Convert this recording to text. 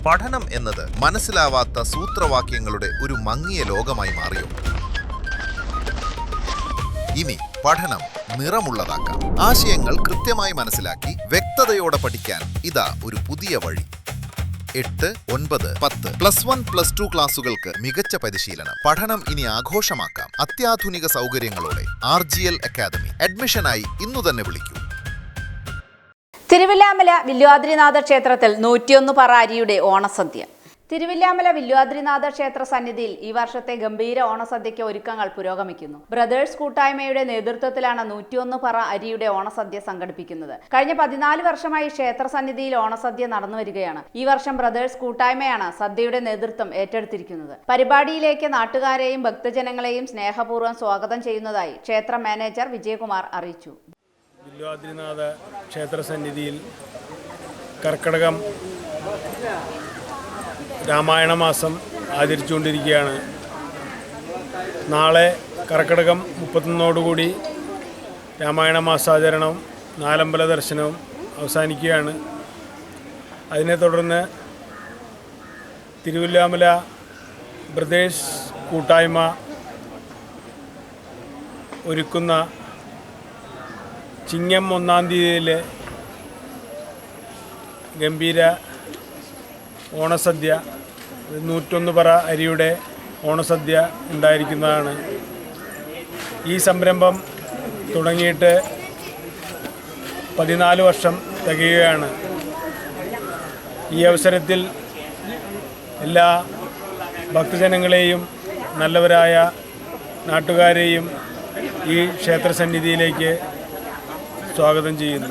പഠനം എന്നത് മനസ്സിലാവാത്ത സൂത്രവാക്യങ്ങളുടെ ഒരു മങ്ങിയ ലോകമായി മാറിയോ? ഇനി പഠനം നിറമുള്ളതാക്കാം. ആശയങ്ങൾ കൃത്യമായി മനസ്സിലാക്കി വ്യക്തതയോടെ പഠിക്കാൻ ഇതാ ഒരു പുതിയ വഴി. 8, 9, 10 +1, +2 ക്ലാസുകൾക്ക് മികച്ച പരിശീലനം. പഠനം ഇനി ആഘോഷമാക്കാം. അത്യാധുനിക സൗകര്യങ്ങളോടെ RGL അക്കാദമി. അഡ്മിഷനായി ഇന്നു തന്നെ വിളിക്കൂ. തിരുവില്ലാമല വില്വാദ്രിനാഥ ക്ഷേത്രത്തിൽ 101 പറ അരിയുടെ ഓണസദ്യ. തിരുവില്ലാമല വില്വാദ്രിനാഥ ക്ഷേത്ര സന്നിധിയിൽ ഈ വർഷത്തെ ഗംഭീര ഓണസദ്യയ്ക്ക് ഒരുക്കങ്ങൾ പുരോഗമിക്കുന്നു. ബ്രദേഴ്സ് കൂട്ടായ്മയുടെ നേതൃത്വത്തിലാണ് 101 പറ അരിയുടെ ഓണസദ്യ സംഘടിപ്പിക്കുന്നത്. കഴിഞ്ഞ 14 വർഷമായി ക്ഷേത്ര സന്നിധിയിൽ ഓണസദ്യ നടന്നു വരികയാണ്. ഈ വർഷം ബ്രദേഴ്സ് കൂട്ടായ്മയാണ് സദ്യയുടെ നേതൃത്വം ഏറ്റെടുത്തിരിക്കുന്നത്. പരിപാടിയിലേക്ക് നാട്ടുകാരെയും ഭക്തജനങ്ങളെയും സ്നേഹപൂർവ്വം സ്വാഗതം ചെയ്യുന്നതായി ക്ഷേത്ര മാനേജർ വിജയകുമാർ അറിയിച്ചു. വില്വാദ്രിനാഥ ക്ഷേത്ര സന്നിധിയിൽ കർക്കിടകം രാമായണ മാസം ആചരിച്ചുകൊണ്ടിരിക്കുകയാണ്. നാളെ കർക്കിടകം 31 രാമായണ മാസാചരണവും നാലമ്പല ദർശനവും അവസാനിക്കുകയാണ്. അതിനെ തുടർന്ന് തിരുവില്ലാമല ബ്രദേഴ്സ് കൂട്ടായ്മ ഒരുക്കുന്ന ചിങ്ങം 1-ാം തീയതിയിലെ ഗംഭീര ഓണസദ്യ 101 പറ അരിയുടെ ഓണസദ്യ ഉണ്ടായിരിക്കുന്നതാണ്. ഈ സംരംഭം തുടങ്ങിയിട്ട് 14 വർഷം തികയുകയാണ്. ഈ അവസരത്തിൽ എല്ലാ ഭക്തജനങ്ങളെയും നല്ലവരായ നാട്ടുകാരെയും ഈ ക്ഷേത്രസന്നിധിയിലേക്ക് സ്വാഗതം ചെയ്യുന്നു.